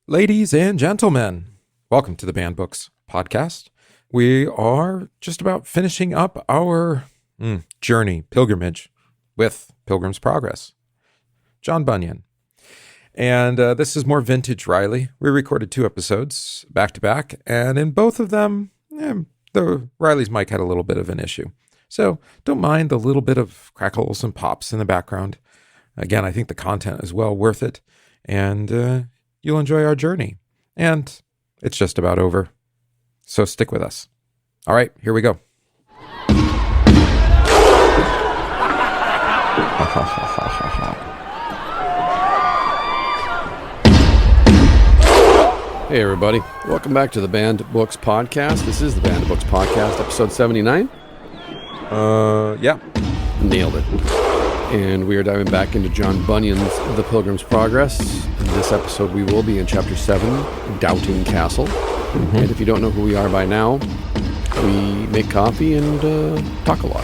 Ladies and gentlemen, welcome to the Banned Books podcast. We are just about finishing up our journey, pilgrimage, with Pilgrim's Progress, John Bunyan. And this is more vintage Riley. We recorded 2 episodes back to back, and in both of them, the Riley's mic had a little bit of an issue. So don't mind the little bit of crackles and pops in the background. Again, I think the content is well worth it, and you'll enjoy our journey. And it's just about over. So stick with us. All right, here we go. Hey everybody, welcome back to the Banned Books podcast. This is the Banned Books podcast, episode 79. Yeah. Nailed it. And we are diving back into John Bunyan's The Pilgrim's Progress. In this episode, we will be in chapter 7, Doubting Castle. Mm-hmm. And if you don't know who we are by now, we make coffee and talk a lot.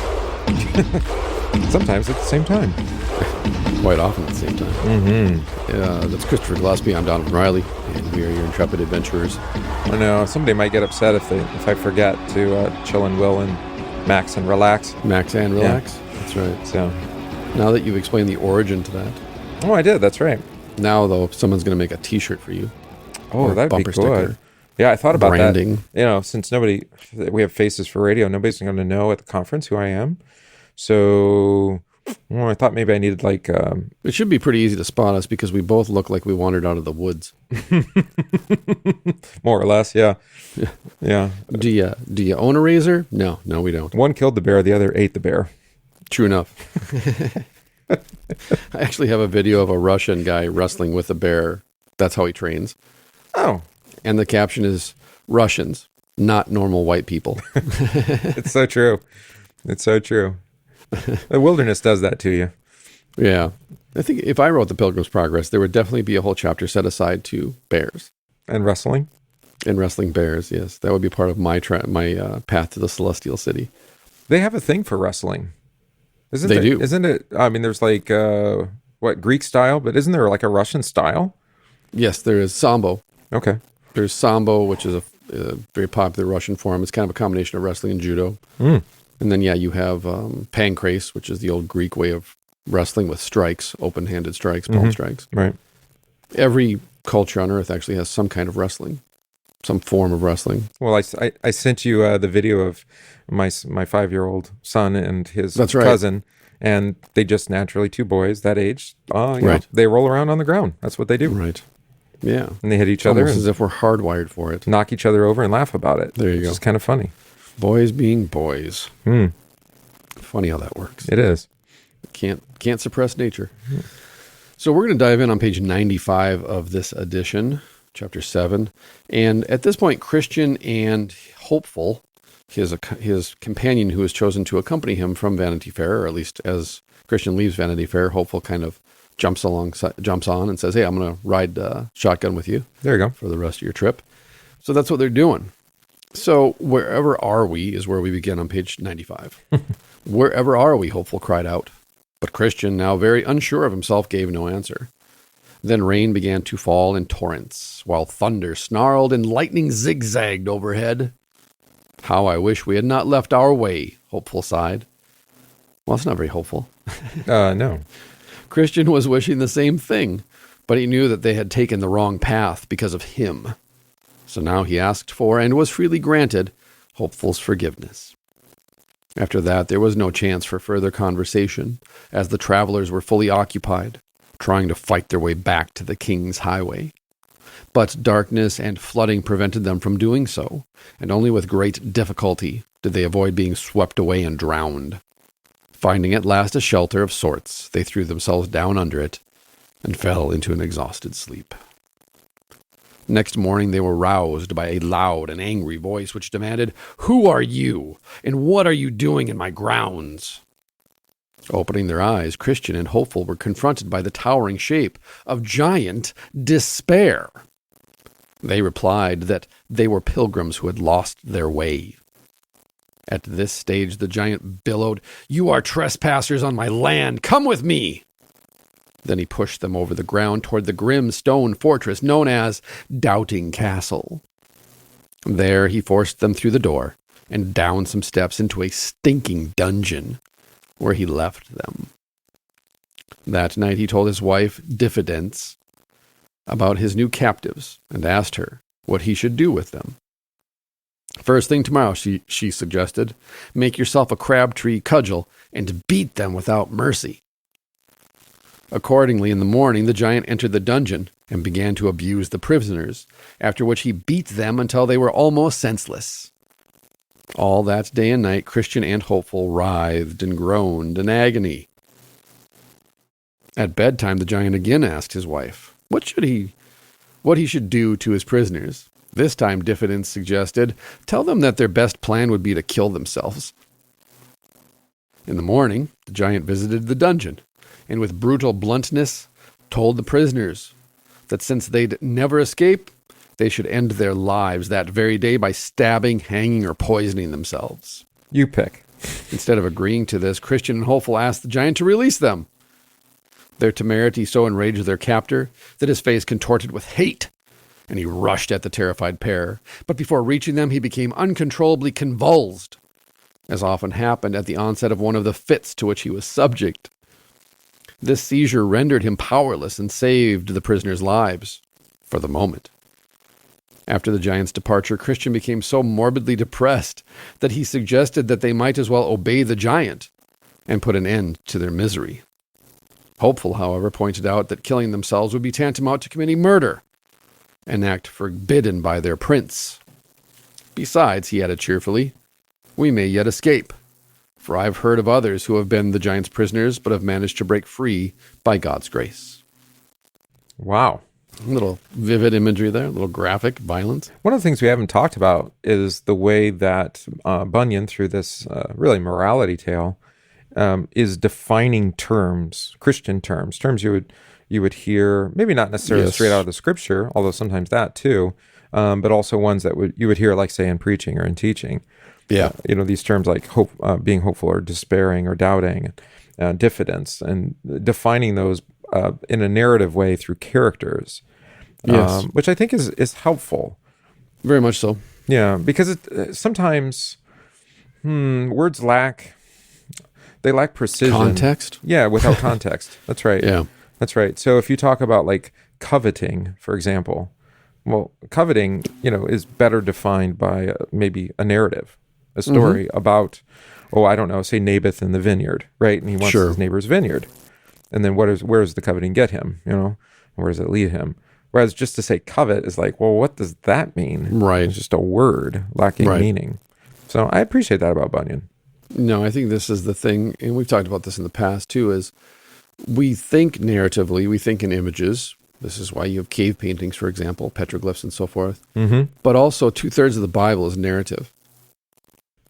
Sometimes at the same time. Quite often at the same time. Mm-hmm. That's Christopher Gillespie. I'm Donovan Riley, and we are your intrepid adventurers. I know, somebody might get upset if I forget to chill and will and max and relax. Max and relax? Yeah. That's right. So now that you've explained the origin to that. Oh, I did. That's right. Now, though, someone's going to make a T-shirt for you. Oh, that'd be good. Sticker. Yeah, I thought about branding. That. You know, since we have faces for radio, nobody's going to know at the conference who I am. So I thought maybe I needed like... It should be pretty easy to spot us because we both look like we wandered out of the woods. More or less, yeah. Yeah. Do you own a razor? No, we don't. One killed the bear, the other ate the bear. True enough. I actually have a video of a Russian guy wrestling with a bear. That's how he trains. Oh. And the caption is, Russians, not normal white people. It's so true. It's so true. The wilderness does that to you. Yeah. I think if I wrote The Pilgrim's Progress, there would definitely be a whole chapter set aside to bears. And wrestling? And wrestling bears, yes. That would be part of my path to the celestial city. They have a thing for wrestling. They do. Isn't it? I mean, there's like, Greek style, but isn't there like a Russian style? Yes, there is Sambo. Okay. There's Sambo, which is a very popular Russian form. It's kind of a combination of wrestling and judo. Mm. And then, you have pancrase, which is the old Greek way of wrestling with strikes, open-handed strikes, palm strikes. Right. Every culture on earth actually has some kind of wrestling, some form of wrestling. Well, I sent you the video of my 5-year-old son and his That's right. cousin, and they just naturally, 2 boys that age, Right. They roll around on the ground. That's what they do. Right. Yeah. And they hit each Almost other. as if we're hardwired for it. Knock each other over and laugh about it. There you go. It's kind of funny. Boys being boys. Hmm. Funny how that works. It is. Can't suppress nature. So we're going to dive in on page 95 of this edition, chapter 7. And at this point, Christian and Hopeful, his companion who has chosen to accompany him from Vanity Fair, or at least as Christian leaves Vanity Fair, Hopeful kind of jumps on and says, hey, I'm going to ride shotgun with you. There you go. For the rest of your trip. So that's what they're doing. So wherever are we is where we begin on page 95. Wherever are we, Hopeful cried out. But Christian, now very unsure of himself, gave no answer. Then rain began to fall in torrents, while thunder snarled and lightning zigzagged overhead. How I wish we had not left our way, Hopeful sighed. Well, it's not very hopeful. No. Christian was wishing the same thing, but he knew that they had taken the wrong path because of him. So now he asked for, and was freely granted, Hopeful's forgiveness. After that, there was no chance for further conversation, as the travelers were fully occupied, trying to fight their way back to the King's Highway. But darkness and flooding prevented them from doing so, and only with great difficulty did they avoid being swept away and drowned. Finding at last a shelter of sorts, they threw themselves down under it and fell into an exhausted sleep. Next morning they were roused by a loud and angry voice which demanded, "Who are you, and what are you doing in my grounds?" Opening their eyes, Christian and Hopeful were confronted by the towering shape of giant Despair. They replied that they were pilgrims who had lost their way. At this stage the giant billowed, "You are trespassers on my land! Come with me!" Then he pushed them over the ground toward the grim stone fortress known as Doubting Castle. There he forced them through the door and down some steps into a stinking dungeon, where he left them. That night he told his wife, Diffidence, about his new captives and asked her what he should do with them. First thing tomorrow, she suggested, make yourself a crabtree cudgel and beat them without mercy. Accordingly, in the morning, the giant entered the dungeon and began to abuse the prisoners, after which he beat them until they were almost senseless. All that day and night, Christian and hopeful writhed and groaned in agony. At bedtime, the giant again asked his wife what he should do to his prisoners. This time, Diffidence suggested, tell them that their best plan would be to kill themselves. In the morning, the giant visited the dungeon, and with brutal bluntness told the prisoners that since they'd never escape, they should end their lives that very day by stabbing, hanging, or poisoning themselves. You pick. Instead of agreeing to this, Christian and hopeful asked the giant to release them. Their temerity so enraged their captor that his face contorted with hate, and he rushed at the terrified pair. But before reaching them, he became uncontrollably convulsed, as often happened at the onset of one of the fits to which he was subject. This seizure rendered him powerless and saved the prisoners' lives, for the moment. After the giant's departure, Christian became so morbidly depressed that he suggested that they might as well obey the giant and put an end to their misery. Hopeful, however, pointed out that killing themselves would be tantamount to committing murder, an act forbidden by their prince. Besides, he added cheerfully, we may yet escape, for I've heard of others who have been the giant's prisoners but have managed to break free by God's grace. Wow. A little vivid imagery there, a little graphic violence. One of the things we haven't talked about is the way that Bunyan, through this really morality tale, is defining terms, Christian terms you would hear, maybe not necessarily straight out of the scripture, although sometimes that too, but also ones that you would hear, like say in preaching or in teaching. Yeah, these terms like hope, being hopeful or despairing or doubting, diffidence, and defining those in a narrative way through characters, which I think is helpful. Very much so. Yeah, because sometimes words lack precision. Context? Yeah, without context. That's right. Yeah. That's right. So if you talk about like coveting, for example, well, coveting, is better defined by maybe a narrative, a story about, I don't know, say Naboth in the vineyard, right? And he wants his neighbor's vineyard. And then where does the coveting get him? Where does it lead him? Whereas just to say covet is like, well, what does that mean? Right. It's just a word lacking meaning. So I appreciate that about Bunyan. No, I think this is the thing, and we've talked about this in the past too, is we think narratively, we think in images. This is why you have cave paintings, for example, petroglyphs and so forth. Mm-hmm. But also 2/3 of the Bible is narrative.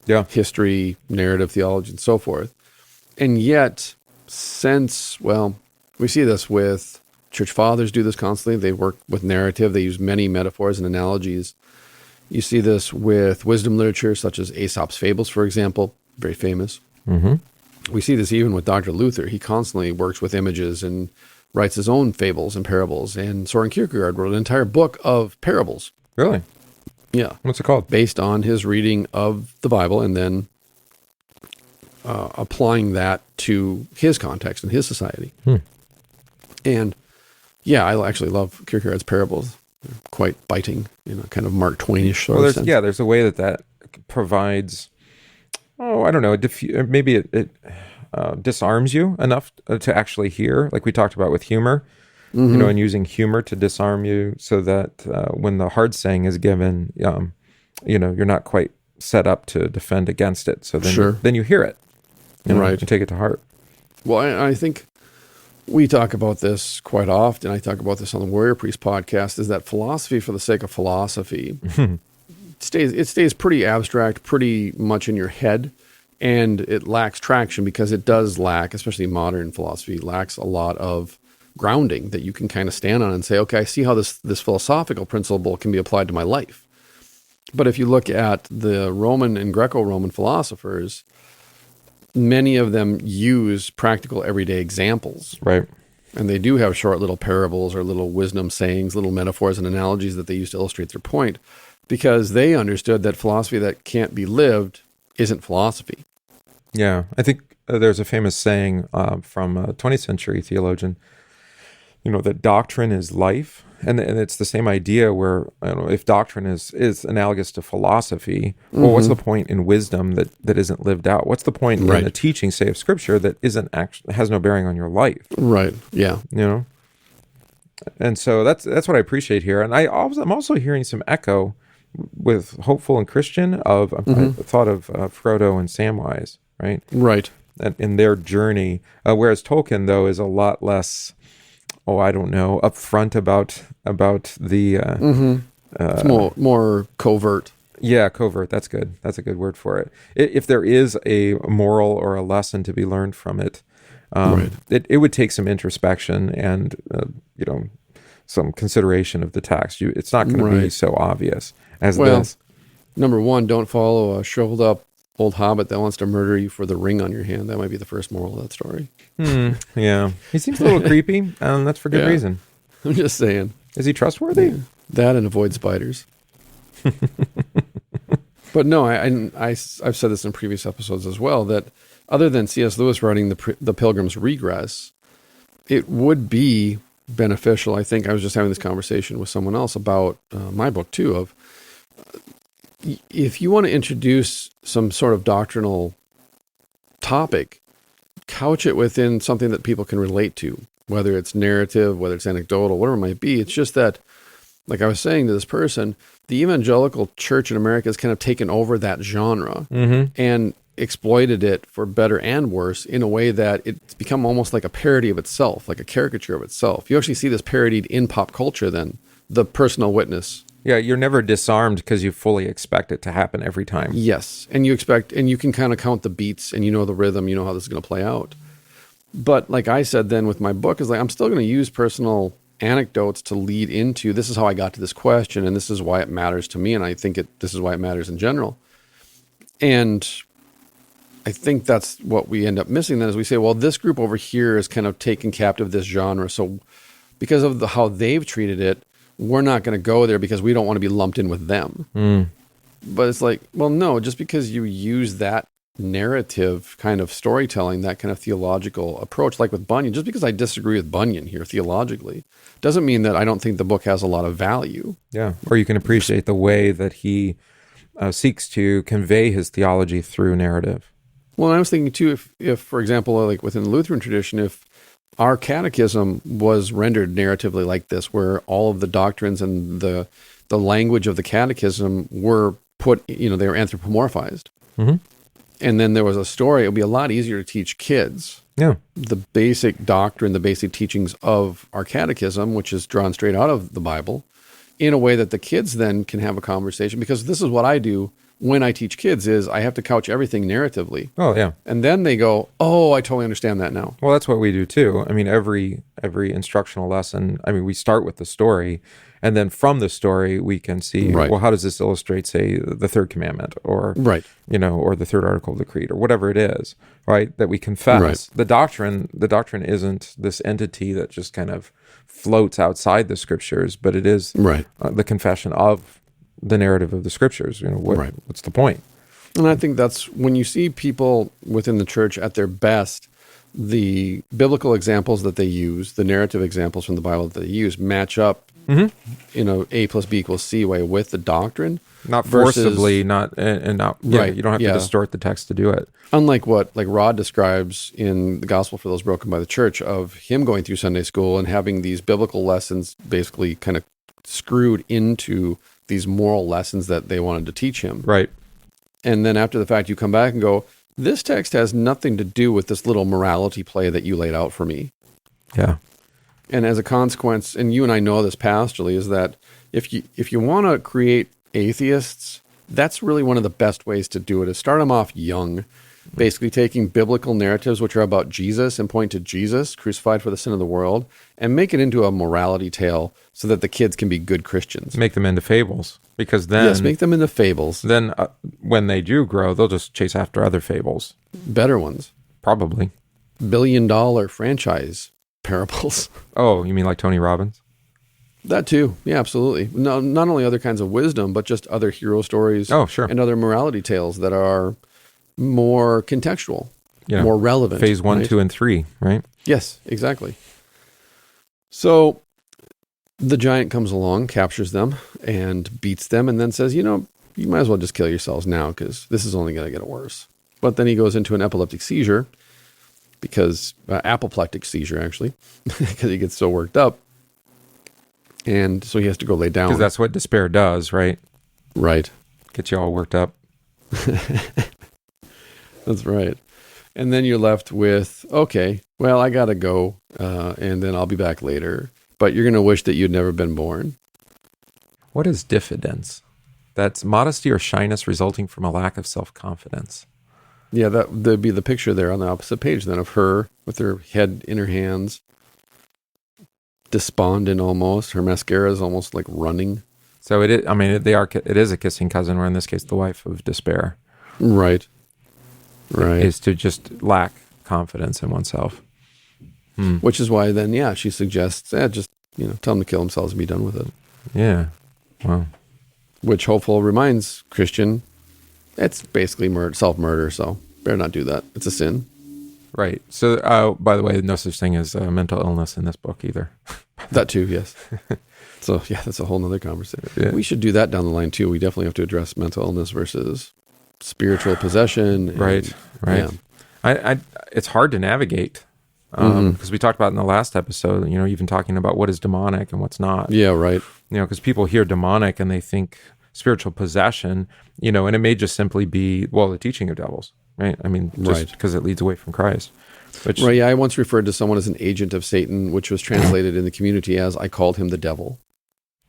Yeah. History, narrative, theology, and so forth. And yet, we see this with church fathers do this constantly. They work with narrative. They use many metaphors and analogies. You see this with wisdom literature, such as Aesop's Fables, for example, very famous. Mm-hmm. We see this even with Dr. Luther. He constantly works with images and writes his own fables and parables. And Soren Kierkegaard wrote an entire book of parables. Really? Yeah. What's it called? Based on his reading of the Bible and then applying that to his context and his society. And yeah, I actually love Kierkegaard's parables. They're quite biting, kind of Mark Twainish sort of sense. Yeah, there's a way that provides, I don't know, maybe it disarms you enough to actually hear, like we talked about with humor, and using humor to disarm you so that when the hard saying is given, you're not quite set up to defend against it. So then you hear it, right, and take it to heart. Well, I think we talk about this quite often. I talk about this on the Warrior Priest podcast, is that philosophy for the sake of philosophy it stays pretty abstract, pretty much in your head, and it lacks traction because it does lack, especially modern philosophy, lacks a lot of grounding that you can kind of stand on and say, okay, I see how this philosophical principle can be applied to my life. But if you look at the Roman and Greco-Roman philosophers, many of them use practical everyday examples. Right. And they do have short little parables or little wisdom sayings, little metaphors and analogies that they use to illustrate their point, because they understood that philosophy that can't be lived isn't philosophy. Yeah, I think there's a famous saying from a 20th century theologian, that doctrine is life. And it's the same idea where, if doctrine is analogous to philosophy, well, what's the point in wisdom that isn't lived out? What's the point in a teaching, say, of Scripture that has no bearing on your life? Right, yeah. And so that's what I appreciate here. And I'm also hearing some echo with Hopeful and Christian of, I thought of Frodo and Samwise, right? Right. And in their journey, whereas Tolkien, though, is a lot less... upfront about the... it's more covert. Yeah, covert. That's good. That's a good word for it. If there is a moral or a lesson to be learned from it, it would take some introspection and, some consideration of the text. It's not going to be so obvious as this. Number one, don't follow a shriveled up old hobbit that wants to murder you for the ring on your hand. That might be the first moral of that story. Yeah. He seems a little creepy, and that's for good reason. I'm just saying. Is he trustworthy? Yeah. That and avoid spiders. But no, I've said this in previous episodes as well, that other than C.S. Lewis writing the Pilgrim's Regress, it would be beneficial. I think I was just having this conversation with someone else about my book too, of if you want to introduce some sort of doctrinal topic, couch it within something that people can relate to, whether it's narrative, whether it's anecdotal, whatever it might be. It's just that, like I was saying to this person, the evangelical church in America has kind of taken over that genre and exploited it for better and worse in a way that it's become almost like a parody of itself, like a caricature of itself. You actually see this parodied in pop culture then, the personal witness. Yeah, you're never disarmed because you fully expect it to happen every time. Yes, and you can kind of count the beats and the rhythm, how this is going to play out. But like I said then with my book, is like I'm still going to use personal anecdotes to lead into this is how I got to this question and this is why it matters to me and I think this is why it matters in general. And I think that's what we end up missing then is we say, well, this group over here is kind of taking captive this genre. So because of how they've treated it, we're not going to go there because we don't want to be lumped in with them. But it's like, well, no, just because you use that narrative kind of storytelling, that kind of theological approach, like with Bunyan, just because I disagree with Bunyan here theologically, doesn't mean that I don't think the book has a lot of value. Yeah, or you can appreciate the way that he seeks to convey his theology through narrative. Well, I was thinking too, if for example, like within the Lutheran tradition, if our catechism was rendered narratively like this, where all of the doctrines and the language of the catechism were put, they were anthropomorphized. And then there was a story, it would be a lot easier to teach kids. Yeah. The basic doctrine, the basic teachings of our catechism, which is drawn straight out of the Bible, in a way that the kids then can have a conversation. Because this is what I do when I teach kids is I have to couch everything narratively. Oh, yeah. And then they go, oh, I totally understand that now. Well, that's what we do too. I mean, every instructional lesson, we start with the story, and then from the story we can see, well, how does this illustrate, say, the third commandment, or or the third article of the creed, or whatever it is, right? That we confess. Right. The doctrine isn't this entity that just kind of floats outside the scriptures, but it is the confession of the narrative of the scriptures. What's the point? And I think that's when you see people within the church at their best, the biblical examples that they use, the narrative examples from the Bible that they use, match up in a A plus B equals C way with the doctrine. Not forcibly, you don't have to distort the text to do it. Unlike what Rod describes in the Gospel for Those Broken by the Church, of him going through Sunday school and having these biblical lessons basically kind of screwed into these moral lessons that they wanted to teach him. Right. And then after the fact, you come back and go, this text has nothing to do with this little morality play that you laid out for me. Yeah. And as a consequence, and you and I know this pastorally, is that if you want to create atheists, that's really one of the best ways to do it, is start them off young, basically taking biblical narratives which are about Jesus and point to Jesus crucified for the sin of the world and make it into a morality tale so that the kids can be good Christians. Make them into fables, because then... Yes, make them into fables. Then when they do grow, they'll just chase after other fables. Better ones. Probably. $1 billion franchise parables. Oh, you mean like Tony Robbins? That too. Yeah, absolutely. No, not only other kinds of wisdom, but just other hero stories. Oh, sure. And other morality tales that are more contextual, more relevant. Phase 1, right? 2, and 3, right? Yes, exactly. So the giant comes along, captures them, and beats them, and then says, you might as well just kill yourselves now because this is only going to get worse. But then he goes into an epileptic seizure apoplectic seizure, actually, because he gets so worked up. And so he has to go lay down. Because that's what despair does, right? Right. Gets you all worked up. That's right. And then you're left with, okay, well, I got to go, and then I'll be back later. But you're going to wish that you'd never been born. What is diffidence? That's modesty or shyness resulting from a lack of self-confidence. Yeah, that'd be the picture there on the opposite page then of her with her head in her hands, despondent almost. Her mascara is almost like running. So it is. I mean, it is a kissing cousin, or in this case, the wife of despair. Right. Right. Is to just lack confidence in oneself. Which is why then, she suggests, just tell them to kill themselves and be done with it. Yeah. Wow. Which hopeful reminds Christian, it's basically self-murder, so better not do that. It's a sin. Right. So, by the way, no such thing as mental illness in this book either. That too, yes. So, that's a whole nother conversation. Yeah. We should do that down the line too. We definitely have to address mental illness versus spiritual possession. And, right. Yeah. It's hard to navigate because we talked about in the last episode, even talking about what is demonic and what's not. Yeah, right. Because people hear demonic and they think spiritual possession, and it may just simply be, the teaching of devils, right? I mean, just because it leads away from Christ. Right, yeah, I once referred to someone as an agent of Satan, which was translated in the community as, I called him the devil.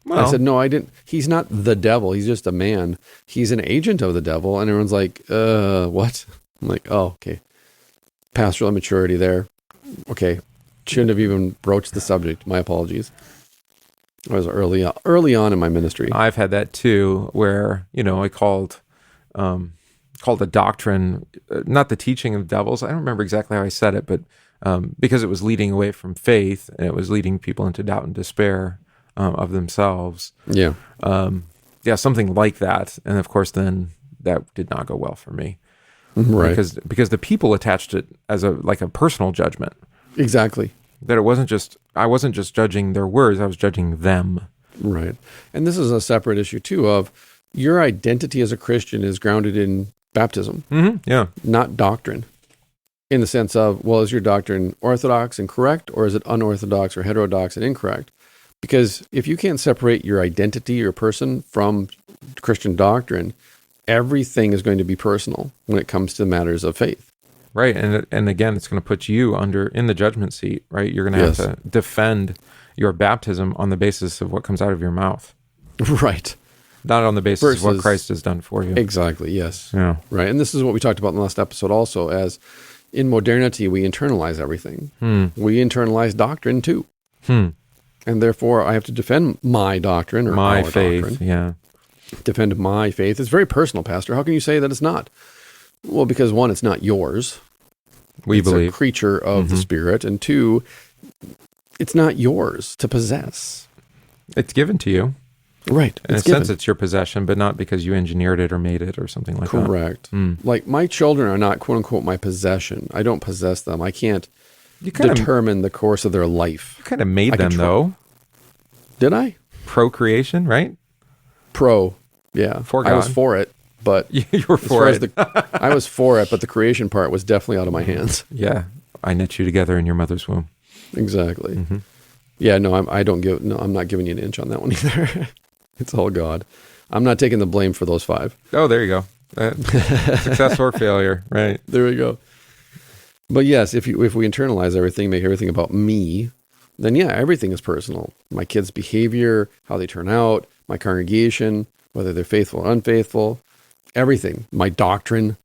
Well, I said, no, I didn't. He's not the devil. He's just a man. He's an agent of the devil. And everyone's like, what? I'm like, oh, okay. Pastoral immaturity there. Okay. Shouldn't have even broached the subject. My apologies. I was early on in my ministry. I've had that too, where, I called the doctrine, not the teaching of devils. I don't remember exactly how I said it, but because it was leading away from faith and it was leading people into doubt and despair of themselves. Yeah. Something like that. And of course, then that did not go well for me. Right. Because the people attached it as a personal judgment. Exactly. That I wasn't just judging their words, I was judging them. Right. And this is a separate issue too of your identity as a Christian is grounded in baptism. Mm-hmm. Yeah. Not doctrine. In the sense of, is your doctrine orthodox and correct, or is it unorthodox or heterodox and incorrect? Because if you can't separate your identity or person from Christian doctrine, everything is going to be personal when it comes to matters of faith. Right, and again, it's going to put you in the judgment seat, right? You're going to have to defend your baptism on the basis of what comes out of your mouth. Right. Not on the basis of what Christ has done for you. Exactly, yes. Yeah. Right, and this is what we talked about in the last episode also, as in modernity, we internalize everything. We internalize doctrine too. And therefore, I have to defend my doctrine or my our faith, doctrine. Yeah. Defend my faith. It's very personal, Pastor. How can you say that it's not? Well, because one, it's not yours. It's a creature of the Spirit. And two, it's not yours to possess. It's given to you. Right. In a sense, it's your possession, but not because you engineered it or made it or something like that. Correct. Like my children are not, quote unquote, my possession. I don't possess them. I can't determine the course of their life. You kind of made them, though. Did I? Procreation, right? Yeah. For God. I was for it. But you were for it. I was for it, but the creation part was definitely out of my hands. Yeah, I knit you together in your mother's womb. Exactly. Yeah, no, I'm not giving you an inch on that one either. It's all God. I'm not taking the blame for those 5. Oh, there you go. Success or failure, right? There we go. But yes, if we internalize everything, make everything about me, then everything is personal. My kids' behavior, how they turn out, my congregation, whether they're faithful or unfaithful. Everything, my doctrine,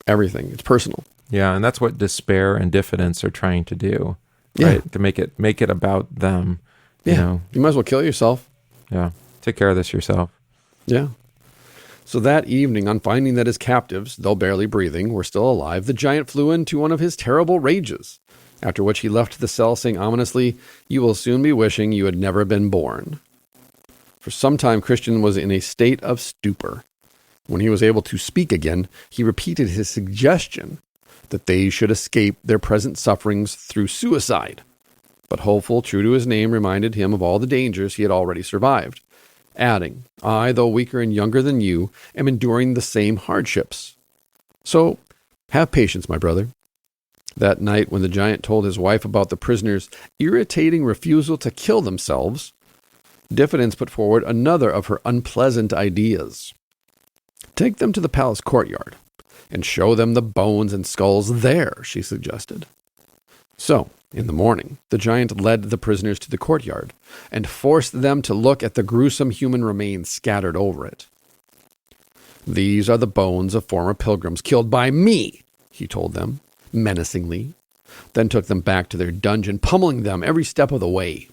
everything. It's personal. Yeah, and that's what despair and diffidence are trying to do, right? To make it about them. Yeah, you might as well kill yourself. Yeah, take care of this yourself. Yeah. So that evening, on finding that his captives, though barely breathing, were still alive, the giant flew into one of his terrible rages. after which he left the cell saying ominously, "You will soon be wishing you had never been born." For some time, Christian was in a state of stupor. When he was able to speak again, he repeated his suggestion that they should escape their present sufferings through suicide. But Hopeful, true to his name, reminded him of all the dangers he had already survived, adding, "I, though weaker and younger than you, am enduring the same hardships. So have patience, my brother." That night, when the giant told his wife about the prisoner's irritating refusal to kill themselves, Diffidence put forward another of her unpleasant ideas. "Take them to the palace courtyard and show them the bones and skulls there," she suggested. So, in the morning, the giant led the prisoners to the courtyard and forced them to look at the gruesome human remains scattered over it. "These are the bones of former pilgrims killed by me," he told them, menacingly, then took them back to their dungeon, pummeling them every step of the way.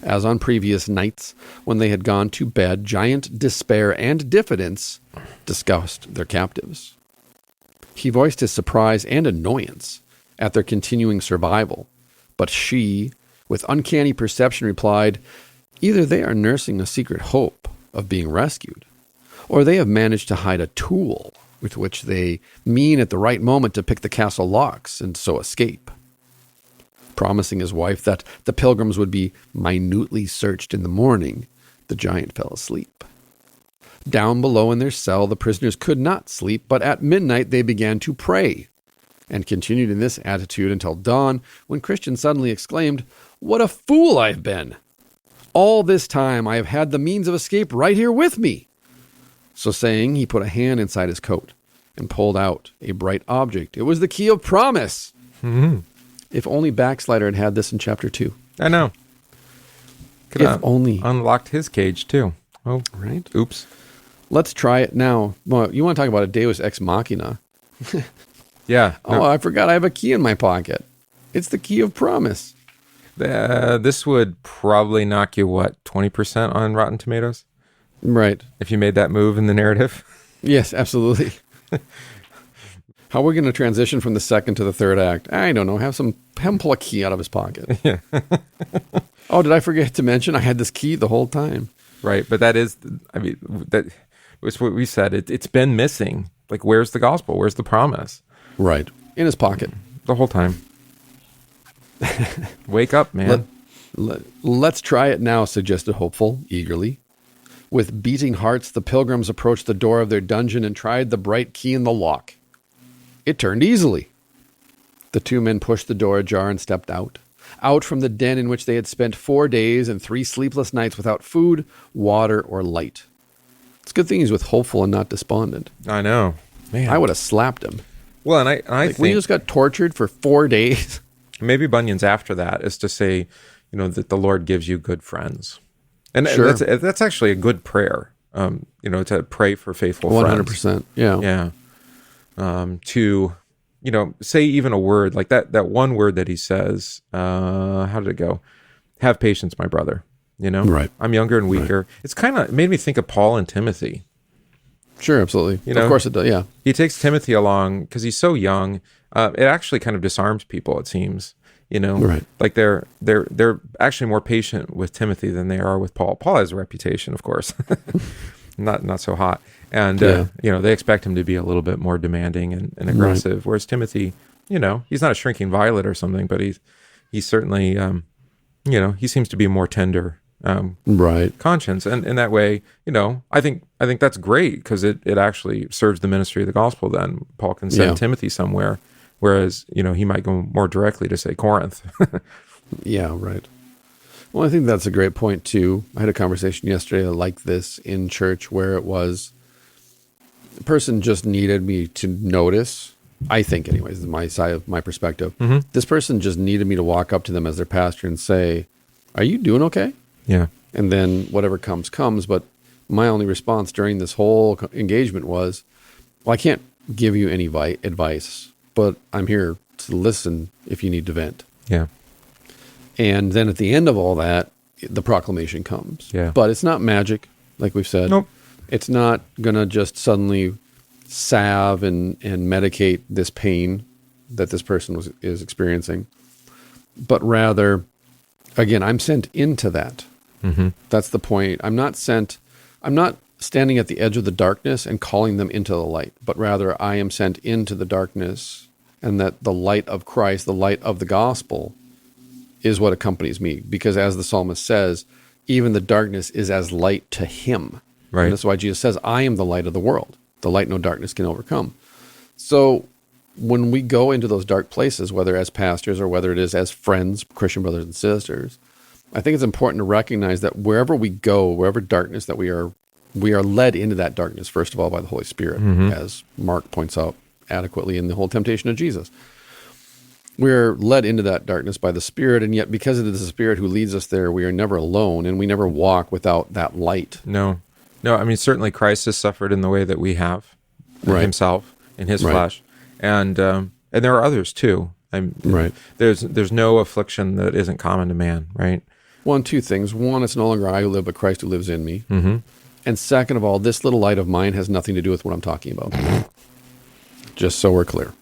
As on previous nights, when they had gone to bed, Giant Despair and Diffidence discussed their captives. He voiced his surprise and annoyance at their continuing survival, but she, with uncanny perception, replied, "Either they are nursing a secret hope of being rescued, or they have managed to hide a tool with which they mean at the right moment to pick the castle locks and so escape." Promising his wife that the pilgrims would be minutely searched in the morning, the giant fell asleep. Down below in their cell, the prisoners could not sleep, but at midnight they began to pray, and continued in this attitude until dawn, when Christian suddenly exclaimed, "What a fool I have been! All this time I have had the means of escape right here with me." So saying, he put a hand inside his coat and pulled out a bright object. It was the key of promise. Mm-hmm. If only Backslider had had this in chapter 2. I know. Could If have only. unlocked his cage too. Oh, Right? oops. Let's try it now. Well, you want to talk about a deus ex machina. Yeah. Oh, I forgot I have a key in my pocket. It's the key of promise. This would probably knock you, what, 20% on Rotten Tomatoes? Right. If you made that move in the narrative? Yes, absolutely. How are we going to transition from the second to the third act? I don't know. Have him pull a key out of his pocket. Yeah. Oh, did I forget to mention I had this key the whole time? Right. But that is, I mean, that was what we said. It's been missing. Like, where's the gospel? Where's the promise? Right. In his pocket. The whole time. Wake up, man. Let's try it now, suggested Hopeful, eagerly. With beating hearts, the pilgrims approached the door of their dungeon and tried the bright key in the lock. It turned easily. The two men pushed the door ajar and stepped out from the den in which they had spent 4 days and 3 sleepless nights without food, water, or light. It's a good thing he's with Hopeful and not despondent. I know. Man. I would have slapped him. Well, and I think we just got tortured for 4 days. Maybe Bunyan's after that is to say, that the Lord gives you good friends. And Sure. that's actually a good prayer, to pray for faithful friends. 100%. Yeah. Yeah. To, say even a word like that one word that he says, how did it go? Have patience, my brother. Right. I'm younger and weaker. Right. It's kind of made me think of Paul and Timothy. Sure, absolutely. Of course it does. Yeah. He takes Timothy along because he's so young. It actually kind of disarms people, it seems. Right. Like they're actually more patient with Timothy than they are with Paul. Paul has a reputation, of course, not so hot, and they expect him to be a little bit more demanding and aggressive. Right. Whereas Timothy, he's not a shrinking violet or something, but he's certainly, he seems to be more tender, right, conscience, and in that way, I think that's great because it actually serves the ministry of the gospel. Then Paul can send Timothy somewhere. Whereas, he might go more directly to, say, Corinth. Yeah, right. Well, I think that's a great point, too. I had a conversation yesterday like this in church where it was, the person just needed me to notice, I think anyways, my side of my perspective. Mm-hmm. This person just needed me to walk up to them as their pastor and say, "Are you doing okay?" Yeah. And then whatever comes. But my only response during this whole engagement was, well, I can't give you any advice, but I'm here to listen if you need to vent. Yeah. And then at the end of all that, the proclamation comes. Yeah. But it's not magic, like we've said. Nope. It's not going to just suddenly salve and medicate this pain that this person is experiencing. but rather, again, I'm sent into that. Mm-hmm. That's the point. I'm not standing at the edge of the darkness and calling them into the light, but rather I am sent into the darkness, and that the light of Christ, the light of the gospel, is what accompanies me. Because as the psalmist says, even the darkness is as light to him. Right. And that's why Jesus says, I am the light of the world. The light no darkness can overcome. So when we go into those dark places, whether as pastors or whether it is as friends, Christian brothers and sisters, I think it's important to recognize that wherever we go, wherever darkness that we are led into that darkness, first of all, by the Holy Spirit, as Mark points out adequately in the whole temptation of Jesus. We're led into that darkness by the Spirit, and yet because it is the Spirit who leads us there, we are never alone, and we never walk without that light. No, I mean, certainly Christ has suffered in the way that we have, himself, in his flesh. And there are others too. There's no affliction that isn't common to man, right? One, two things. One, it's no longer I who live, but Christ who lives in me. Mm-hmm. And second of all, this little light of mine has nothing to do with what I'm talking about. Just so we're clear.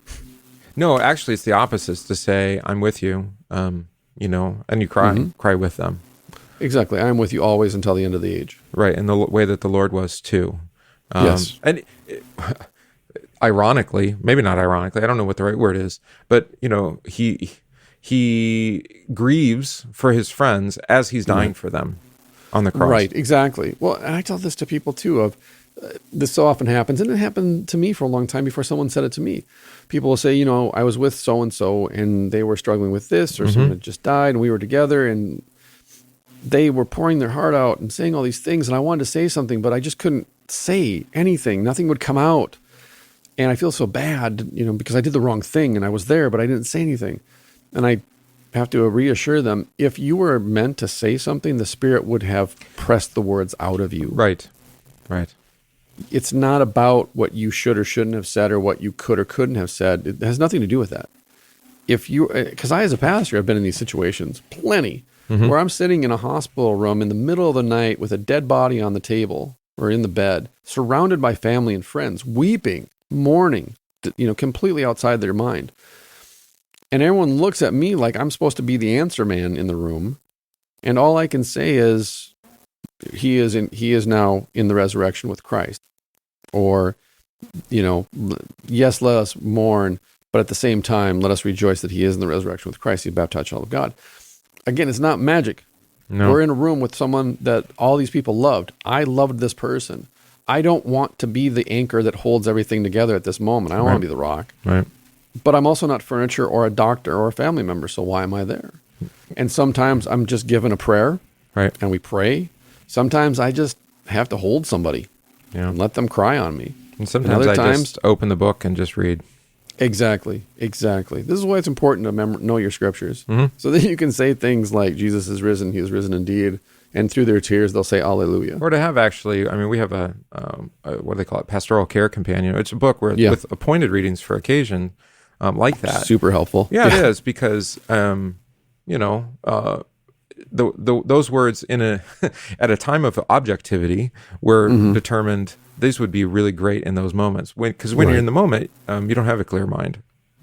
No, actually, it's the opposite. It's to say, I'm with you, and you cry with them. Exactly. I'm with you always until the end of the age. Right, in the way that the Lord was too. Yes. And ironically, maybe not ironically, I don't know what the right word is, but, he grieves for his friends as he's dying for them on the cross. Right, exactly. Well, and I tell this to people too, this so often happens, and it happened to me for a long time before someone said it to me. People will say, I was with so-and-so, and they were struggling with this, or someone had just died, and we were together, and they were pouring their heart out and saying all these things, and I wanted to say something, but I just couldn't say anything. Nothing would come out. And I feel so bad, because I did the wrong thing, and I was there, but I didn't say anything. And I have to reassure them, if you were meant to say something, the Spirit would have pressed the words out of you. Right. It's not about what you should or shouldn't have said or what you could or couldn't have said. It has nothing to do with that. Because I, as a pastor, have been in these situations, plenty, where I'm sitting in a hospital room in the middle of the night with a dead body on the table or in the bed, surrounded by family and friends, weeping, mourning, completely outside their mind. And everyone looks at me like I'm supposed to be the answer man in the room. And all I can say is, he is now in the resurrection with Christ. Or, yes, let us mourn, but at the same time, let us rejoice that he is in the resurrection with Christ. He's baptized child of God. Again, it's not magic. No. We're in a room with someone that all these people loved. I loved this person. I don't want to be the anchor that holds everything together at this moment. I don't want to be the rock. Right. But I'm also not furniture or a doctor or a family member, so why am I there? And sometimes I'm just given a prayer, and we pray. Sometimes I just have to hold somebody and let them cry on me. And sometimes just open the book and just read. Exactly. This is why it's important to know your scriptures, so that you can say things like, Jesus is risen, he is risen indeed, and through their tears they'll say, Alleluia. Or to have we have a what do they call it, Pastoral Care Companion. It's a book with appointed readings for occasion, like that. Super helpful. Yeah, it is, because those words at a time of objectivity were determined. These would be really great in those moments, because when you're in the moment, you don't have a clear mind,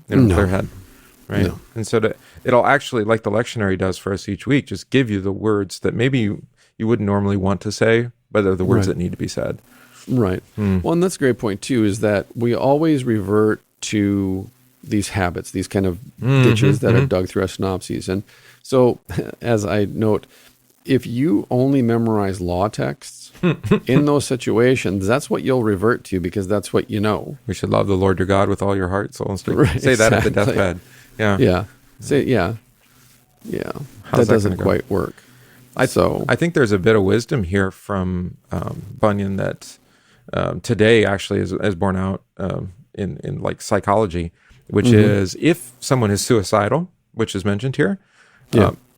clear head, right? No. And so it'll actually, like the lectionary does for us each week, just give you the words that maybe you wouldn't normally want to say, but they're the words that need to be said. Right. Well, and that's a great point too, is that we always revert to these habits, these kind of ditches that are dug through our synopses. And so, as I note, if you only memorize law texts in those situations, that's what you'll revert to, because that's what you know. We should love the Lord your God with all your heart, soul, and strength. Right, say that at the deathbed. Yeah. That doesn't quite work. I think there's a bit of wisdom here from Bunyan that today actually is borne out in like psychology, which is, if someone is suicidal, which is mentioned here,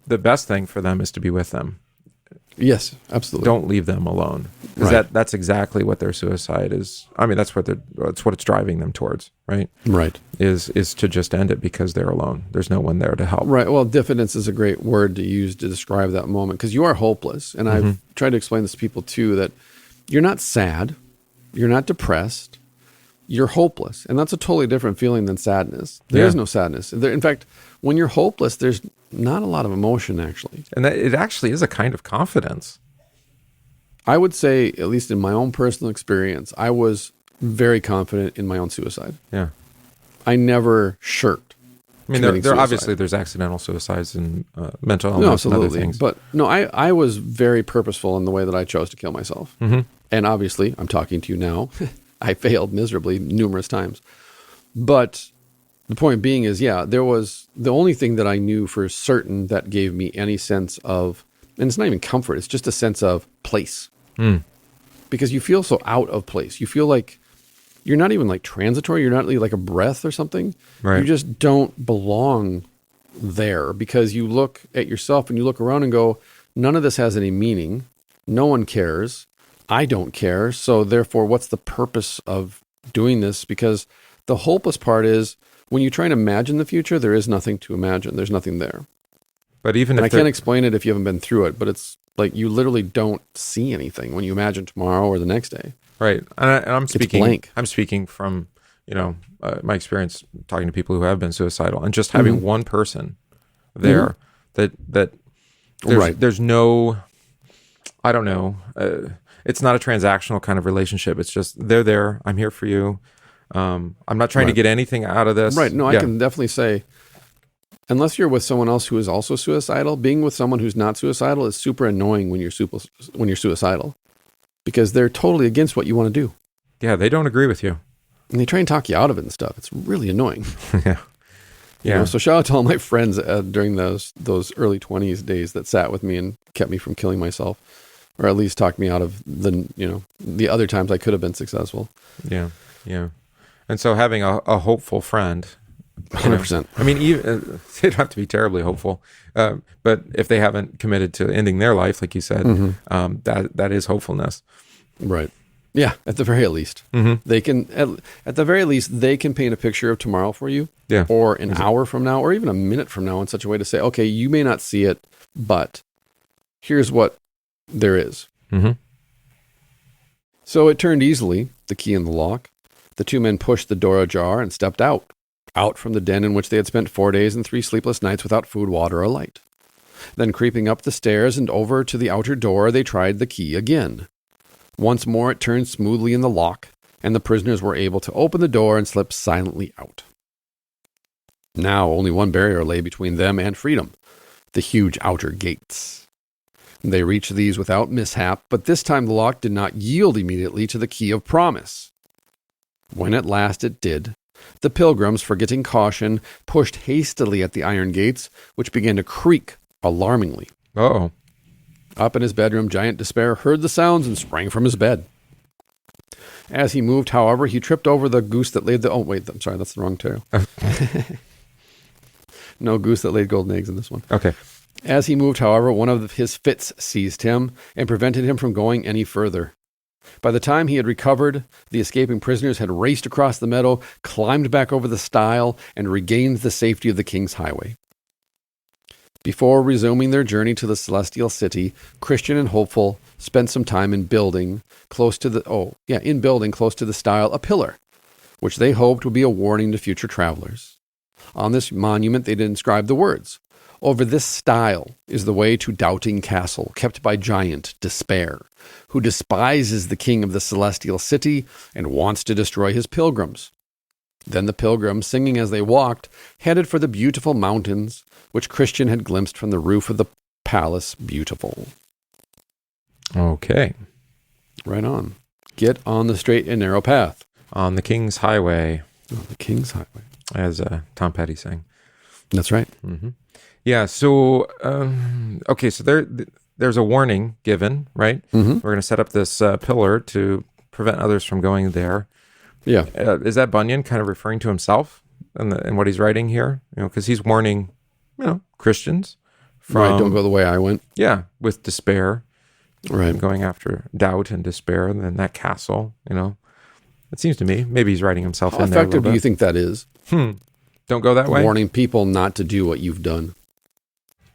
the best thing for them is to be with them. Yes, absolutely. Don't leave them alone, because that's exactly what their suicide is. I mean, that's what it's driving them towards, right? Right. Is to just end it because they're alone. There's no one there to help. Right. Well, diffidence is a great word to use to describe that moment, because you are hopeless. And I've tried to explain this to people too, that you're not sad, you're not depressed, you're hopeless. And that's a totally different feeling than sadness. There is no sadness. In fact, when you're hopeless, there's not a lot of emotion, actually. And that, it actually is a kind of confidence. I would say, at least in my own personal experience, I was very confident in my own suicide. Yeah. I never shirked. I mean, there obviously there's accidental suicides and mental illness and other things. But no, I was very purposeful in the way that I chose to kill myself. Mm-hmm. And obviously, I'm talking to you now. I failed miserably numerous times. But the point being is, there was the only thing that I knew for certain that gave me any sense of, and it's not even comfort, it's just a sense of place. Mm. Because you feel so out of place. You feel like you're not even like transitory. You're not like a breath or something. Right. You just don't belong there because you look at yourself and you look around and go, none of this has any meaning. No one cares. I don't care. So therefore, what's the purpose of doing this? Because the hopeless part is when you try and imagine the future, there is nothing to imagine. There's nothing there. But even if I can't explain it if you haven't been through it, but it's like you literally don't see anything when you imagine tomorrow or the next day. Right. And I'm speaking, it's blank. I'm speaking from, my experience talking to people who have been suicidal and just having one person there that there's no, I don't know, it's not a transactional kind of relationship. It's just, they're there. I'm here for you. I'm not trying to get anything out of this. Right. No, I can definitely say, unless you're with someone else who is also suicidal, being with someone who's not suicidal is super annoying when you're suicidal because they're totally against what you want to do. Yeah, they don't agree with you. And they try and talk you out of it and stuff. It's really annoying. Yeah. Yeah. So shout out to all my friends during those early 20s days that sat with me and kept me from killing myself, or at least talked me out of the other times I could have been successful. Yeah. Yeah. And so having a hopeful friend, 100%. I mean, even, they don't have to be terribly hopeful, but if they haven't committed to ending their life, like you said, that is hopefulness. Right. Yeah. At the very least, they can. At the very least, they can paint a picture of tomorrow for you. Yeah. Or an hour from now, or even a minute from now, in such a way to say, okay, you may not see it, but here's what there is. Mm-hmm. So it turned easily, the key in the lock. The two men pushed the door ajar and stepped out from the den in which they had spent 4 days and 3 sleepless nights without food, water, or light. Then creeping up the stairs and over to the outer door, they tried the key again. Once more it turned smoothly in the lock, and the prisoners were able to open the door and slip silently out. Now only one barrier lay between them and freedom, the huge outer gates. They reached these without mishap, but this time the lock did not yield immediately to the key of promise. When at last it did, the pilgrims, forgetting caution, pushed hastily at the iron gates, which began to creak alarmingly. Uh-oh. Up in his bedroom, Giant Despair heard the sounds and sprang from his bed. As he moved, however, he tripped over the goose that laid the... Oh, wait, I'm sorry, that's the wrong tale. No goose that laid golden eggs in this one. Okay. As he moved, however, one of his fits seized him and prevented him from going any further. By the time he had recovered, the escaping prisoners had raced across the meadow, climbed back over the stile, and regained the safety of the king's highway. Before resuming their journey to the celestial city, Christian and Hopeful spent some time in building close to the stile a pillar, which they hoped would be a warning to future travelers. On this monument, they inscribed the words, "Over this stile is the way to Doubting Castle, kept by Giant Despair, who despises the king of the celestial city and wants to destroy his pilgrims." Then the pilgrims, singing as they walked, headed for the beautiful mountains, which Christian had glimpsed from the roof of the Palace Beautiful. Okay. Right on. Get on the straight and narrow path. On the King's Highway. On the King's Highway. As Tom Petty sang. That's right. Mm-hmm. Yeah, so, okay, so there's a warning given, right? Mm-hmm. We're going to set up this pillar to prevent others from going there. Yeah. Is that Bunyan kind of referring to himself in what he's writing here? Because he's warning, Christians from... Right, don't go the way I went. Yeah, with despair. Right. Going after doubt and despair, and then that castle, It seems to me, maybe he's writing himself in there a little bit. How effective do you think that is? Don't go that way? Warning people not to do what you've done.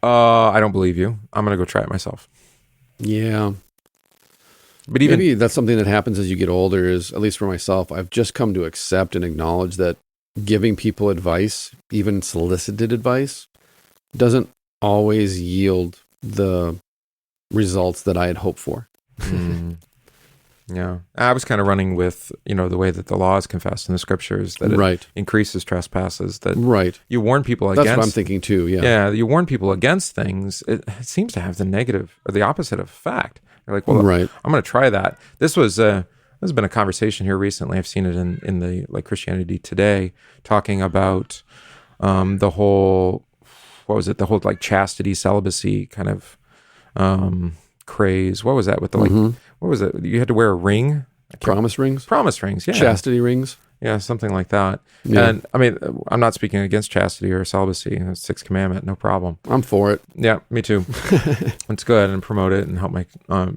I don't believe you. I'm going to go try it myself. Yeah. But even maybe that's something that happens as you get older. Is, at least for myself, I've just come to accept and acknowledge that giving people advice, even solicited advice, doesn't always yield the results that I had hoped for. Yeah, I was kind of running with, the way that the law is confessed in the scriptures, that it increases trespasses, that you warn people against. That's what I'm thinking too, Yeah, you warn people against things. It seems to have the negative or the opposite effect. They're like, well, I'm going to try that. This has been a conversation here recently. I've seen it in the Christianity Today, talking about the whole, the whole chastity, celibacy kind of craze. What was that with the what was it? You had to wear a ring? Promise rings? Promise rings, yeah. Chastity rings? Yeah, something like that. Yeah. And I mean, I'm not speaking against chastity or celibacy. It's Sixth Commandment, no problem. I'm for it. Yeah, me too. It's good, and promote it and help my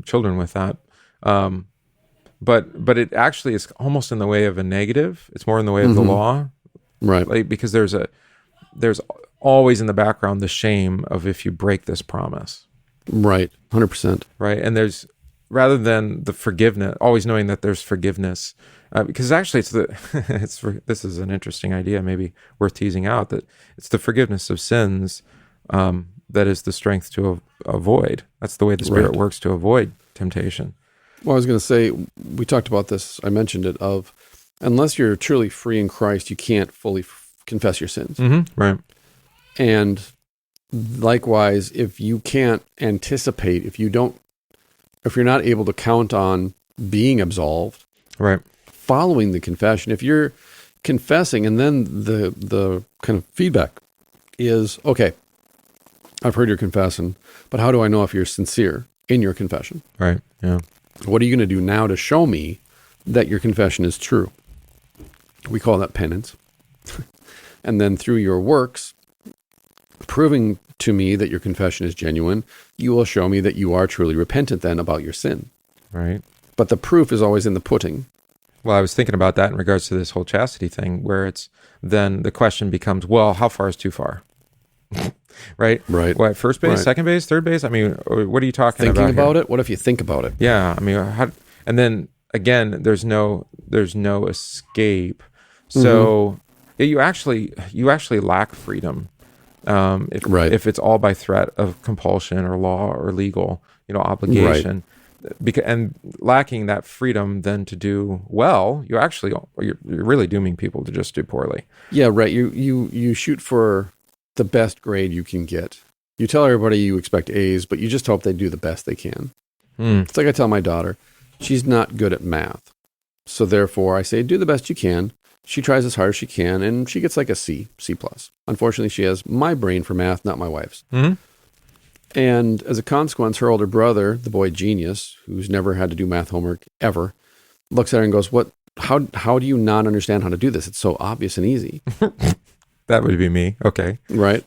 children with that. But it actually is almost in the way of a negative. It's more in the way of the law. Right. Because there's always in the background the shame of if you break this promise. Right, 100%. Right, and there's, rather than the forgiveness, always knowing that there's forgiveness, because actually this is an interesting idea, maybe worth teasing out, that it's the forgiveness of sins that is the strength to avoid. That's the way the Spirit works to avoid temptation. Well, I was going to say, we talked about this, I mentioned it, of unless you're truly free in Christ, you can't fully confess your sins. Right. And likewise, if you can't anticipate, if you're not able to count on being absolved, right, following the confession, if you're confessing and then the kind of feedback is, okay, I've heard your confession, but how do I know if you're sincere in your confession? Right, yeah. What are you going to do now to show me that your confession is true? We call that penance. And then through your works, proving to me that your confession is genuine, you will show me that you are truly repentant then about your sin. Right. But the proof is always in the pudding. Well, I was thinking about that in regards to this whole chastity thing, where it's then the question becomes, well, how far is too far? Right? Right. What, first base, second base, third base? I mean, what are you talking about? Thinking about here? it? What if you think about it? Yeah. I mean, and then again, there's no escape. So you actually lack freedom. If it's all by threat of compulsion or law or legal, obligation, and lacking that freedom then to do well, you're really dooming people to just do poorly. Yeah, right. You shoot for the best grade you can get. You tell everybody you expect A's, but you just hope they do the best they can. It's like I tell my daughter, she's not good at math, so therefore I say, do the best you can. She tries as hard as she can, and she gets like a C+. Unfortunately, she has my brain for math, not my wife's. And as a consequence, her older brother, the boy genius, who's never had to do math homework ever, looks at her and goes, "What? How do you not understand how to do this? It's so obvious and easy." That would be me. Okay. Right.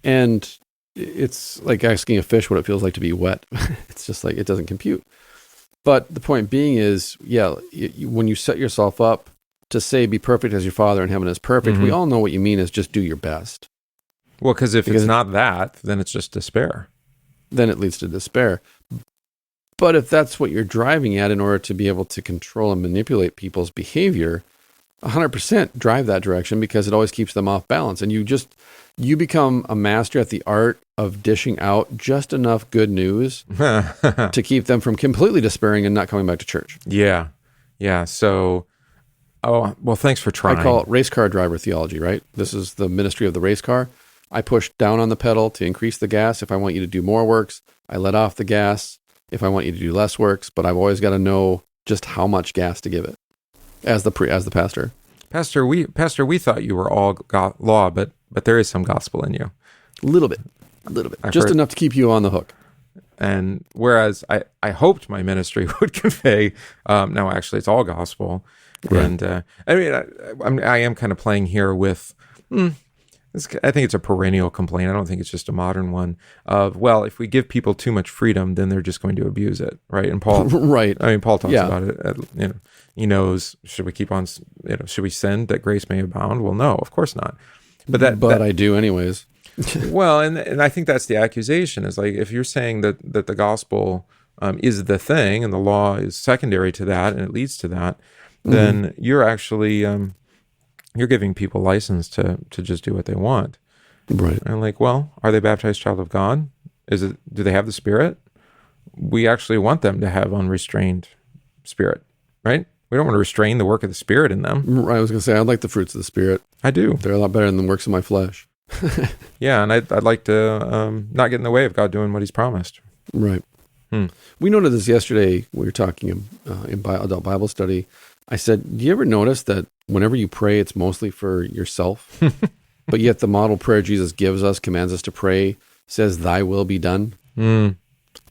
And it's like asking a fish what it feels like to be wet. It's just like, it doesn't compute. But the point being is, when you set yourself up to say, be perfect as your Father in heaven is perfect, we all know what you mean is just do your best. Well, because if it's not that, then it's just despair. Then it leads to despair. But if that's what you're driving at in order to be able to control and manipulate people's behavior, 100% drive that direction, because it always keeps them off balance. And you become a master at the art of dishing out just enough good news to keep them from completely despairing and not coming back to church. Yeah. Yeah. So, well, thanks for trying. I call it race car driver theology, right? This is the ministry of the race car. I push down on the pedal to increase the gas. If I want you to do more works, I let off the gas. If I want you to do less works, but I've always got to know just how much gas to give it as the pastor. Pastor, we thought you were all law, but there is some gospel in you. A little bit. Just enough to keep you on the hook. And whereas I hoped my ministry would convey, no, actually it's all gospel. Right. And I am kind of playing here with, I think it's a perennial complaint. I don't think it's just a modern one of, well, if we give people too much freedom, then they're just going to abuse it, right? And Paul, right? I mean, Paul talks about it. He knows, should we keep on? Should we sin that grace may abound? Well, no, of course not. But I do anyways. Well, and I think that's the accusation, is like, if you're saying that the gospel is the thing, and the law is secondary to that, and it leads to that, then you're actually you're giving people license to just do what they want. Right. And like, well, are they baptized child of God? Do they have the Spirit? We actually want them to have unrestrained spirit, right? We don't want to restrain the work of the Spirit in them. I was going to say, I like the fruits of the Spirit. I do. They're a lot better than the works of my flesh. Yeah, and I'd like to not get in the way of God doing what He's promised. Right. We noted this yesterday. We were talking in adult Bible study. I said, do you ever notice that whenever you pray, it's mostly for yourself? But yet the model prayer Jesus gives us, commands us to pray, says, thy will be done.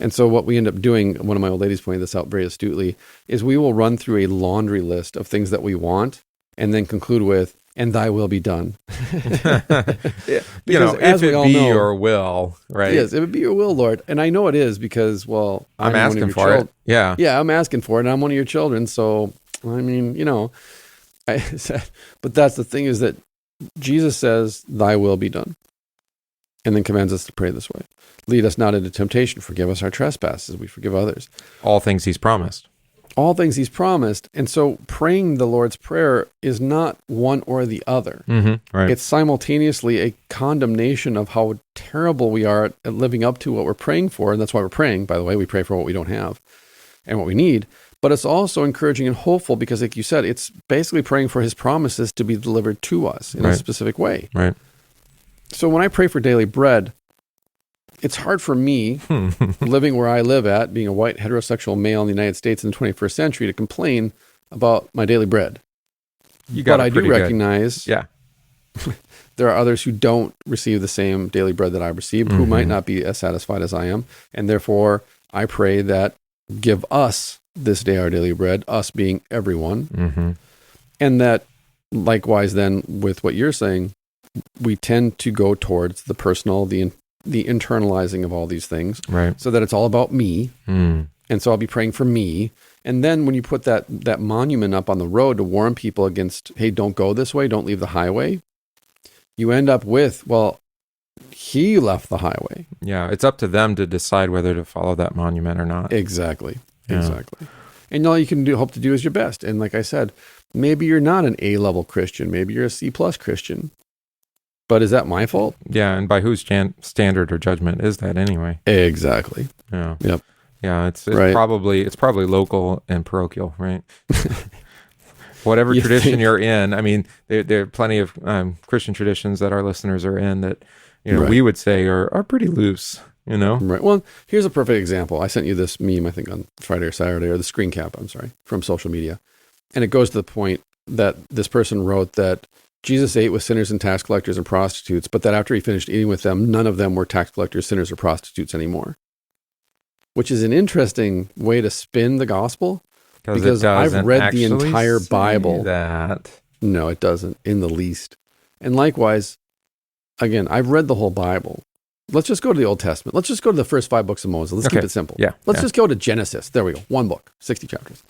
And so what we end up doing, one of my old ladies pointed this out very astutely, is we will run through a laundry list of things that we want and then conclude with, and thy will be done. Because if it be your will, right? Yes, if it be your will, Lord. And I know it is because, well, I'm asking for it. Yeah. Yeah, I'm asking for it, and I'm one of your children. So, I mean, but that's the thing, is that Jesus says, thy will be done. And then commands us to pray this way. Lead us not into temptation. Forgive us our trespasses. We forgive others. All things He's promised. All things He's promised. And so praying the Lord's Prayer is not one or the other. Right. It's simultaneously a condemnation of how terrible we are at living up to what we're praying for. And that's why we're praying, by the way. We pray for what we don't have and what we need. But it's also encouraging and hopeful because, like you said, it's basically praying for His promises to be delivered to us in a specific way. Right. So when I pray for daily bread, it's hard for me, living where I live at, being a white heterosexual male in the United States in the 21st century, to complain about my daily bread. But I do recognize there are others who don't receive the same daily bread that I receive, who might not be as satisfied as I am. And therefore, I pray that give us this day our daily bread, us being everyone. And that likewise then with what you're saying, we tend to go towards the personal, the internalizing of all these things, right? So that it's all about me. And so I'll be praying for me. And then when you put that monument up on the road to warn people against, hey, don't go this way, don't leave the highway, you end up with, well, He left the highway. Yeah, it's up to them to decide whether to follow that monument or not. Exactly. And all you can hope to do is your best. And like I said, maybe you're not an A-level Christian. Maybe you're a C+ Christian. But is that my fault? Yeah, and by whose standard or judgment is that anyway? Exactly. Yeah. Yep. Yeah, it's probably local and parochial, right? Whatever tradition you're in. I mean, there are plenty of Christian traditions that our listeners are in that we would say are pretty loose. Right. Well, here's a perfect example. I sent you this meme, I think, on Friday or Saturday, or the screen cap, from social media. And it goes to the point that this person wrote that Jesus ate with sinners and tax collectors and prostitutes, but that after He finished eating with them, none of them were tax collectors, sinners, or prostitutes anymore. Which is an interesting way to spin the gospel, because I've read the entire Bible. No, it doesn't, in the least. And likewise, again, I've read the whole Bible. Let's just go to the Old Testament. Let's just go to the first 5 books of Moses. Let's keep it simple. Yeah. Let's just go to Genesis. There we go. 1 book, 60 chapters.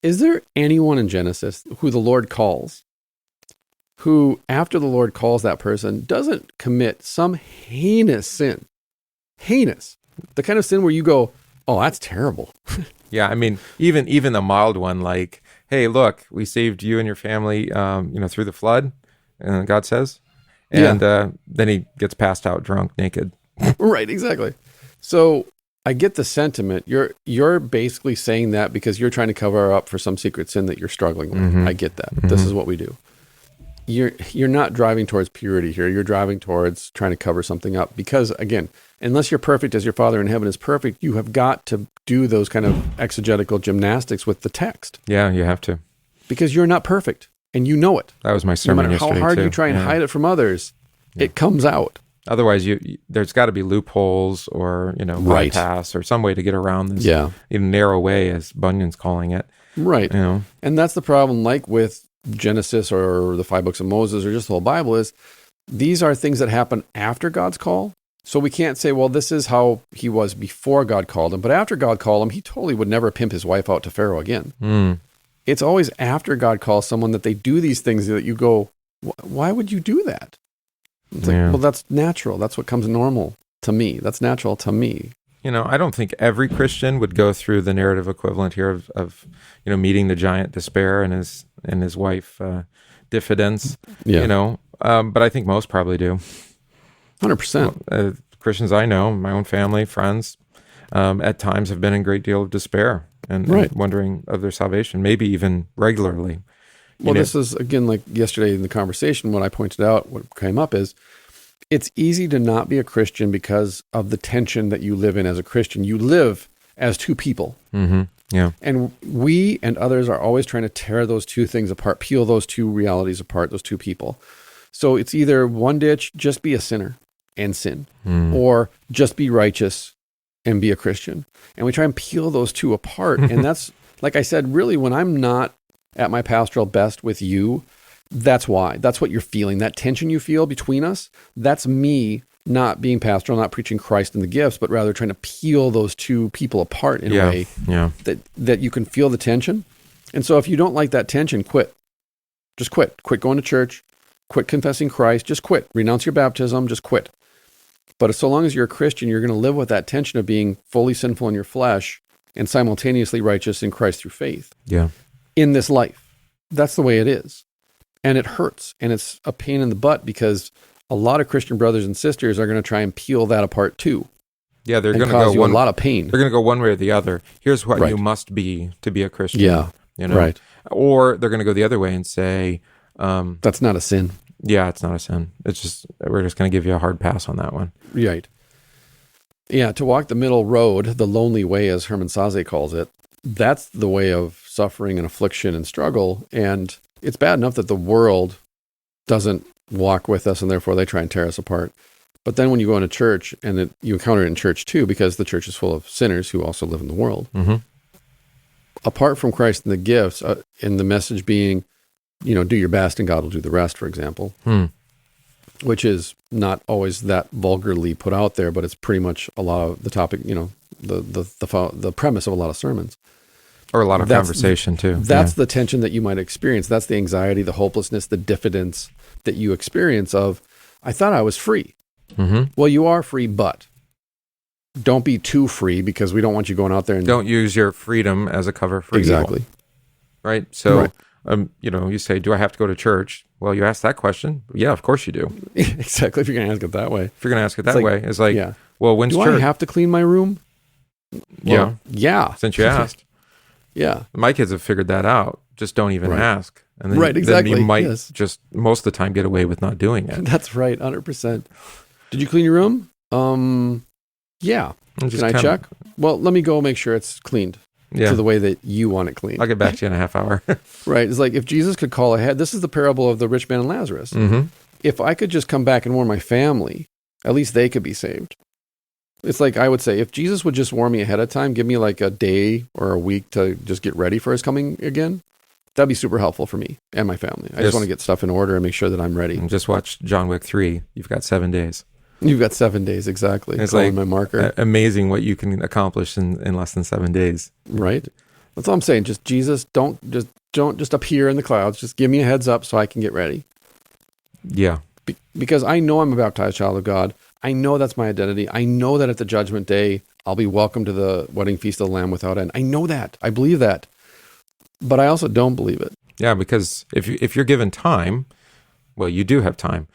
Is there anyone in Genesis who the Lord calls, who, after the Lord calls that person, doesn't commit some heinous sin? Heinous. The kind of sin where you go, oh, that's terrible. Yeah, I mean, even the mild one, like, hey, look, we saved you and your family, through the flood, God says. And then he gets passed out drunk, naked. Right, exactly. So I get the sentiment. You're basically saying that because you're trying to cover up for some secret sin that you're struggling with. I get that. This is what we do. You're not driving towards purity here. You're driving towards trying to cover something up. Because, again, unless you're perfect as your Father in heaven is perfect, you have got to do those kind of exegetical gymnastics with the text. Yeah, you have to. Because you're not perfect. And you know it. That was my sermon yesterday, no matter how hard you try and hide it from others, it comes out. Otherwise, there's got to be loopholes or, bypass or some way to get around this narrow way, as Bunyan's calling it. Right. And that's the problem, like with Genesis or the 5 books of Moses or just the whole Bible, is these are things that happen after God's call. So we can't say, well, this is how he was before God called him. But after God called him, he totally would never pimp his wife out to Pharaoh again. It's always after God calls someone that they do these things that you go, why would you do that? It's like, well, that's natural. That's what comes normal to me. That's natural to me. I don't think every Christian would go through the narrative equivalent here of meeting the giant despair and his wife, Diffidence. Yeah. But I think most probably do. 100%. Christians I know, my own family, friends, at times have been in a great deal of despair and wondering of their salvation, maybe even regularly. Well, this is, again, like yesterday in the conversation, what I pointed out, what came up is, it's easy to not be a Christian because of the tension that you live in as a Christian. You live as two people. Mm-hmm. Yeah. And we and others are always trying to tear those two things apart, peel those two realities apart, those two people. So it's either one ditch, just be a sinner and sin, or just be righteous and be a Christian. And we try and peel those two apart. And that's, like I said, really when I'm not at my pastoral best with you, that's why. That's what you're feeling. That tension you feel between us, that's me not being pastoral, not preaching Christ and the gifts, but rather trying to peel those two people apart in a way that you can feel the tension. And so if you don't like that tension, quit. Just quit. Quit going to church. Quit confessing Christ. Just quit. Renounce your baptism. Just quit. But so long as you're a Christian, you're going to live with that tension of being fully sinful in your flesh and simultaneously righteous in Christ through faith. Yeah. In this life. That's the way it is. And it hurts. And it's a pain in the butt because a lot of Christian brothers and sisters are going to try and peel that apart too. Yeah, they're going to go a lot of pain. They're going to go one way or the other. Here's what you must be to be a Christian. Yeah. Right. Or they're going to go the other way and say, that's not a sin. Yeah, it's not a sin. It's just, we're just going to give you a hard pass on that one. Right. Yeah, to walk the middle road, the lonely way, as Herman Sasse calls it, that's the way of suffering and affliction and struggle. And it's bad enough that the world doesn't walk with us and therefore they try and tear us apart. But then when you go into church, and you encounter it in church too, because the church is full of sinners who also live in the world. Mm-hmm. Apart from Christ and the gifts, and the message being, do your best and God will do the rest, for example, which is not always that vulgarly put out there, but it's pretty much a lot of the topic, the premise of a lot of sermons. Or a lot of conversation too. That's the tension that you might experience. That's the anxiety, the hopelessness, the diffidence that you experience of, I thought I was free. Mm-hmm. Well, you are free, but don't be too free because we don't want you going out there and... Don't use your freedom as a cover for Exactly. evil. Right? So, you say, do I have to go to church? Well, you ask that question. Yeah, of course you do. Exactly, if you're going to ask it that way. If you're going to ask it that way, it's like, well, when's church? Do I have to clean my room? Well, yeah. Since you asked. Yeah. My kids have figured that out. Just don't even ask. And then, exactly. Then you might just most of the time get away with not doing it. That's right, 100%. Did you clean your room? Yeah. Can I check? Well, let me go make sure it's cleaned to the way that you want it cleaned. I'll get back to you in a half hour. Right. It's like if Jesus could call ahead, this is the parable of the rich man and Lazarus. Mm-hmm. If I could just come back and warn my family, at least they could be saved. It's like I would say, if Jesus would just warn me ahead of time, give me like a day or a week to just get ready for his coming again, that'd be super helpful for me and my family. I just want to get stuff in order and make sure that I'm ready. And just watch John Wick 3. You've got 7 days. You've got 7 days, exactly. It's like my marker. Amazing what you can accomplish in less than 7 days. Right. That's all I'm saying. Just Jesus, don't just appear in the clouds. Just give me a heads up so I can get ready. Yeah. Because I know I'm a baptized child of God. I know that's my identity. I know that at the judgment day, I'll be welcome to the wedding feast of the Lamb without end. I know that. I believe that. But I also don't believe it. Yeah, because if you're given time, well, you do have time,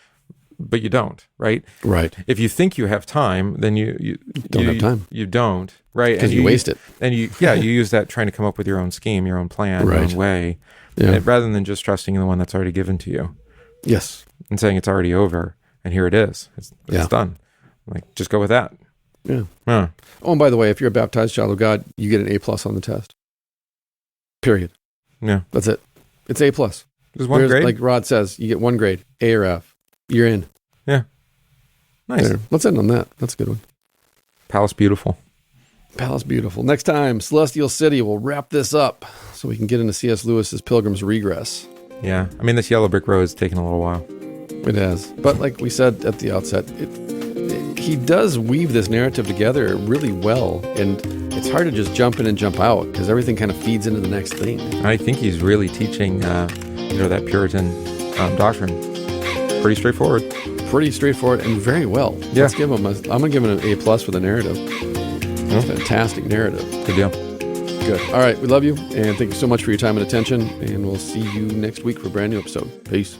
but you don't, right? Right. If you think you have time, then you don't have time. You don't, right? Because you waste it. And you use that trying to come up with your own scheme, your own plan, your own way, rather than just trusting in the one that's already given to you. Yes. And saying it's already over. And here it is. It's done. Like, just go with that. Yeah. Oh, and by the way, if you're a baptized child of God, you get an A+ on the test. Period. Yeah. That's it. It's A+. There's one grade? Like Rod says, you get 1 grade, A or F. You're in. Yeah. Nice. There. Let's end on that. That's a good one. Palace beautiful. Palace beautiful. Next time, Celestial City. We'll wrap this up so we can get into C.S. Lewis's Pilgrim's Regress. Yeah. I mean, this yellow brick road is taking a little while. It has. But like we said at the outset, he does weave this narrative together really well. And it's hard to just jump in and jump out because everything kind of feeds into the next thing. I think he's really teaching, that Puritan doctrine. Pretty straightforward. Pretty straightforward and very well. Yeah. I'm going to give him an A+ for the narrative. It's a fantastic narrative. Good deal. Good. All right. We love you. And thank you so much for your time and attention. And we'll see you next week for a brand new episode. Peace.